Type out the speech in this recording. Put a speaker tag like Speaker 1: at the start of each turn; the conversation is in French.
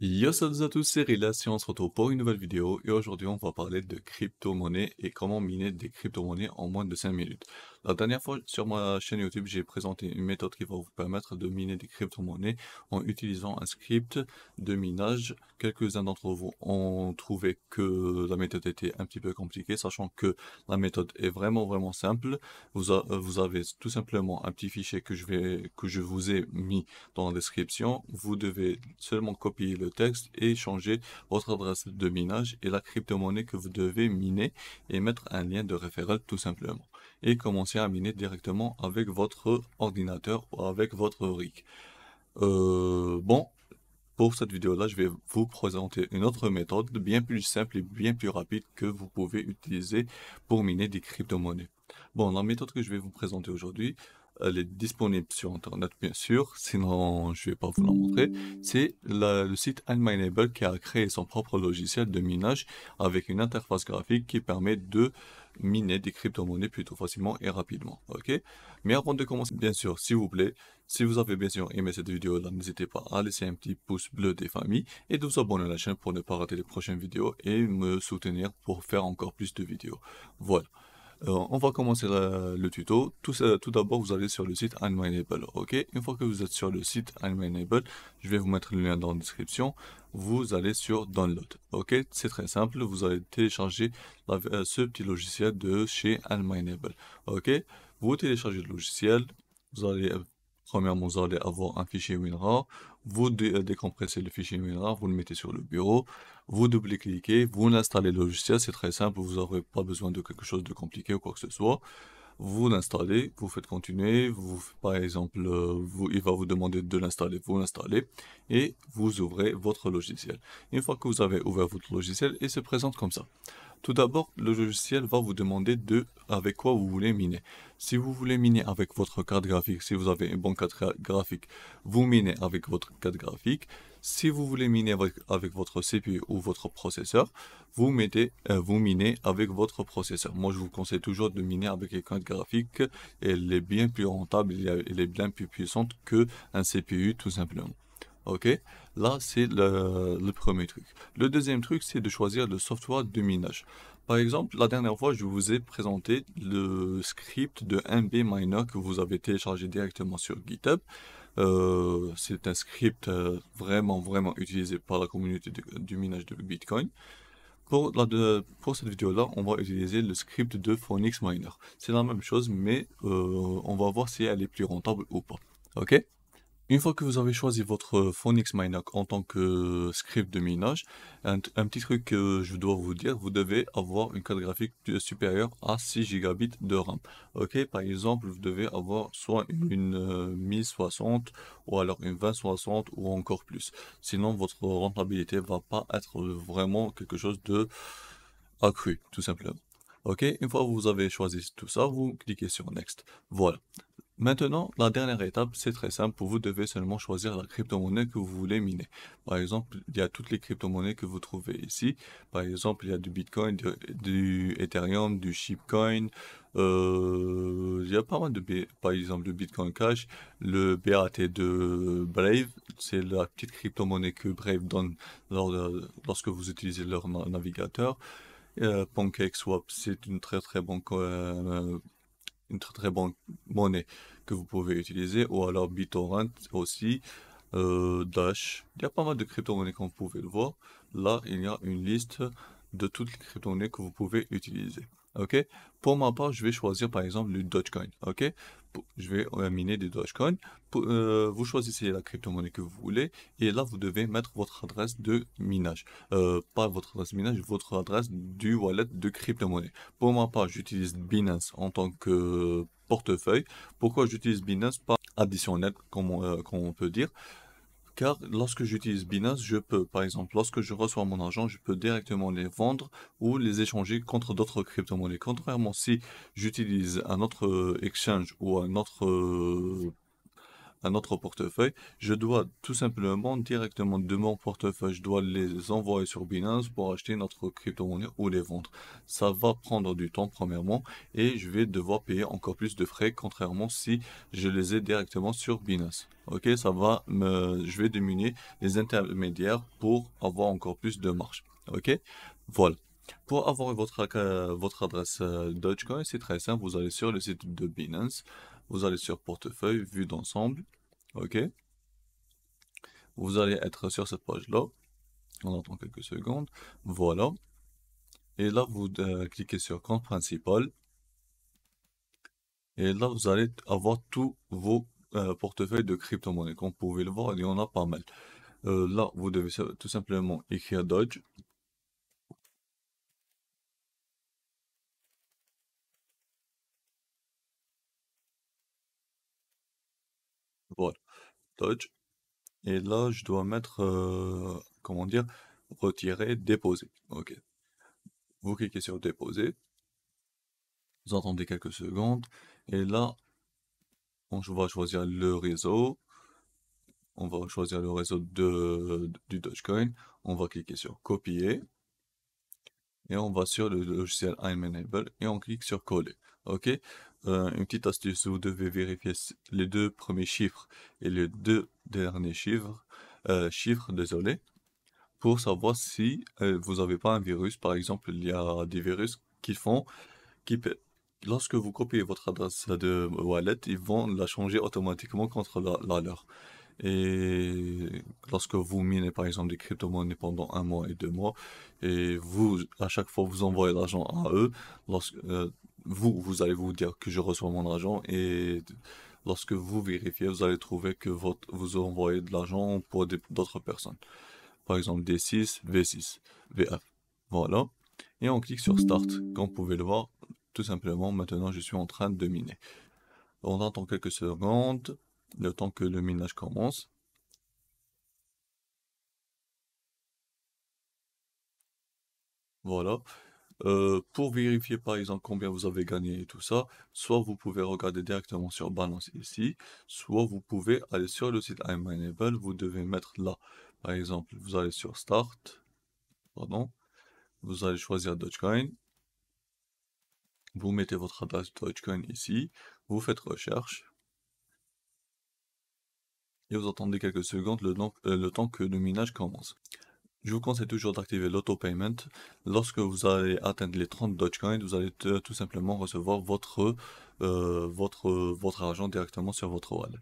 Speaker 1: Yo salut à tous, c'est Rilas, on se retrouve pour une nouvelle vidéo et aujourd'hui on va parler de crypto-monnaies et comment miner des crypto-monnaies en moins de 5 minutes. La dernière fois sur ma chaîne YouTube j'ai présenté une méthode qui va vous permettre de miner des crypto-monnaies en utilisant un script de minage. Quelques-uns d'entre vous ont trouvé que la méthode était un petit peu compliquée, sachant que la méthode est vraiment simple. Vous avez tout simplement un petit fichier que je vous ai mis dans la description. Vous devez seulement copier le texte et changer votre adresse de minage et la crypto-monnaie que vous devez miner et mettre un lien de référent tout simplement. Et commencer à miner directement avec votre ordinateur ou avec votre rig. Bon, pour cette vidéo-là, je vais vous présenter une autre méthode bien plus simple et bien plus rapide que vous pouvez utiliser pour miner des crypto-monnaies. Bon, la méthode que je vais vous présenter aujourd'hui, elle est disponible sur Internet, bien sûr, sinon je vais pas vous la montrer. C'est le site Unmineable qui a créé son propre logiciel de minage avec une interface graphique qui permet de miner des crypto-monnaies plutôt facilement et rapidement. Ok? Mais avant de commencer, bien sûr, s'il vous plaît, si vous avez bien sûr aimé cette vidéo-là, n'hésitez pas à laisser un petit pouce bleu des familles et de vous abonner à la chaîne pour ne pas rater les prochaines vidéos et me soutenir pour faire encore plus de vidéos. Voilà. On va commencer le tuto. Tout d'abord, vous allez sur le site Unmineable. Ok. Une fois que vous êtes sur le site Unmineable, je vais vous mettre le lien dans la description. Vous allez sur Download. Ok. C'est très simple. Vous allez télécharger ce petit logiciel de chez Unmineable. Ok. Vous téléchargez le logiciel. Vous allez Premièrement, vous allez avoir un fichier WinRAR. Vous décompressez le fichier WinRAR. Vous le mettez sur le bureau. Vous double-cliquez, vous l'installez le logiciel, c'est très simple, vous n'aurez pas besoin de quelque chose de compliqué ou quoi que ce soit. Vous l'installez, vous faites continuer, par exemple, il va vous demander de l'installer, vous l'installez, et vous ouvrez votre logiciel. Une fois que vous avez ouvert votre logiciel, il se présente comme ça. Tout d'abord, le logiciel va vous demander avec quoi vous voulez miner. Si vous voulez miner avec votre carte graphique, si vous avez une bonne carte graphique, vous minez avec votre carte graphique. Si vous voulez miner avec votre CPU ou votre processeur, vous minez avec votre processeur. Moi, je vous conseille toujours de miner avec une carte graphique. Elle est bien plus rentable, elle est bien plus puissante que un CPU tout simplement. Ok, là c'est le premier truc. Le deuxième truc, c'est de choisir le software de minage. Par exemple, la dernière fois, je vous ai présenté le script de MB Miner que vous avez téléchargé directement sur GitHub. C'est un script vraiment utilisé par la communauté du minage de Bitcoin. Pour cette vidéo-là, on va utiliser le script de Phoenix Miner. C'est la même chose, mais on va voir si elle est plus rentable ou pas. Ok? Une fois que vous avez choisi votre Phoenix Miner en tant que script de minage, un petit truc que je dois vous dire, vous devez avoir une carte graphique supérieure à 6 gigabits de RAM. Ok, par exemple, vous devez avoir soit une 1060 ou alors une 2060 ou encore plus. Sinon, votre rentabilité va pas être vraiment quelque chose de accru, tout simplement. Ok, une fois que vous avez choisi tout ça, vous cliquez sur Next. Voilà. Maintenant, la dernière étape, c'est très simple. Vous devez seulement choisir la crypto-monnaie que vous voulez miner. Par exemple, il y a toutes les crypto-monnaies que vous trouvez ici. Par exemple, il y a du Bitcoin, du Ethereum, du Shipcoin. Il y a pas mal par exemple, du Bitcoin Cash, le BAT de Brave. C'est la petite crypto-monnaie que Brave donne lorsque vous utilisez leur navigateur. PancakeSwap, c'est une très bonne monnaie que vous pouvez utiliser, ou alors BitTorrent aussi, Dash. Il y a pas mal de crypto-monnaies comme vous pouvez le voir. Là, il y a une liste de toutes les crypto-monnaies que vous pouvez utiliser. Ok? Pour ma part, je vais choisir par exemple le Dogecoin. Ok? Je vais miner des Dogecoin. Vous choisissez la crypto-monnaie que vous voulez et là, vous devez mettre votre adresse de minage. Pas votre adresse de minage, votre adresse du wallet de crypto-monnaie. Pour ma part, j'utilise Binance en tant que portefeuille. Pourquoi j'utilise Binance? Pas additionnel, comme on peut dire. Car lorsque j'utilise Binance, je peux, par exemple, lorsque je reçois mon argent, je peux directement les vendre ou les échanger contre d'autres crypto-monnaies. Contrairement si j'utilise un autre exchange ou un autre un autre portefeuille, je dois tout simplement directement de mon portefeuille, je dois les envoyer sur Binance pour acheter notre crypto-monnaie ou les vendre. Ça va prendre du temps premièrement et je vais devoir payer encore plus de frais contrairement si je les ai directement sur Binance. Ok, je vais diminuer les intermédiaires pour avoir encore plus de marge. Ok, voilà. Pour avoir votre adresse Dogecoin, c'est très simple. Vous allez sur le site de Binance, vous allez sur portefeuille, vue d'ensemble. Ok, vous allez être sur cette page-là. On attend quelques secondes. Voilà. Et là, vous cliquez sur compte principal. Et là, vous allez avoir tous vos portefeuilles de crypto-monnaies. Comme vous pouvez le voir, il y en a pas mal. Là, vous devez tout simplement écrire Dodge. Voilà, Dodge. Et là, je dois mettre, comment dire, retirer, déposer. Ok. Vous cliquez sur déposer. Vous attendez quelques secondes. Et là, on va choisir le réseau. On va choisir le réseau du Dogecoin. On va cliquer sur copier. Et on va sur le logiciel I'm Enable et on clique sur coller. Ok. Une petite astuce, vous devez vérifier les deux premiers chiffres et les deux derniers chiffres, désolé, pour savoir si vous n'avez pas un virus. Par exemple, il y a des virus lorsque vous copiez votre adresse de wallet, ils vont la changer automatiquement contre la leur. Et lorsque vous minez par exemple des crypto-monnaies pendant 1 mois et 2 mois, et vous, à chaque fois, vous envoyez l'argent à eux, vous allez vous dire que je reçois mon argent, et lorsque vous vérifiez, vous allez trouver que vous envoyez de l'argent pour d'autres personnes. Par exemple, D6, V6, VF. Voilà. Et on clique sur Start. Comme vous pouvez le voir, tout simplement, maintenant je suis en train de miner. On attend quelques secondes, le temps que le minage commence. Voilà. Pour vérifier par exemple combien vous avez gagné et tout ça, soit vous pouvez regarder directement sur Balance ici, soit vous pouvez aller sur le site iMineable, vous devez mettre là. Par exemple, vous allez sur Start, pardon, vous allez choisir Dogecoin, vous mettez votre adresse Dogecoin ici, vous faites recherche, et vous attendez quelques secondes le temps que le minage commence. Je vous conseille toujours d'activer l'auto-payment. Lorsque vous allez atteindre les 30 Dogecoin, vous allez tout simplement recevoir votre argent directement sur votre wallet.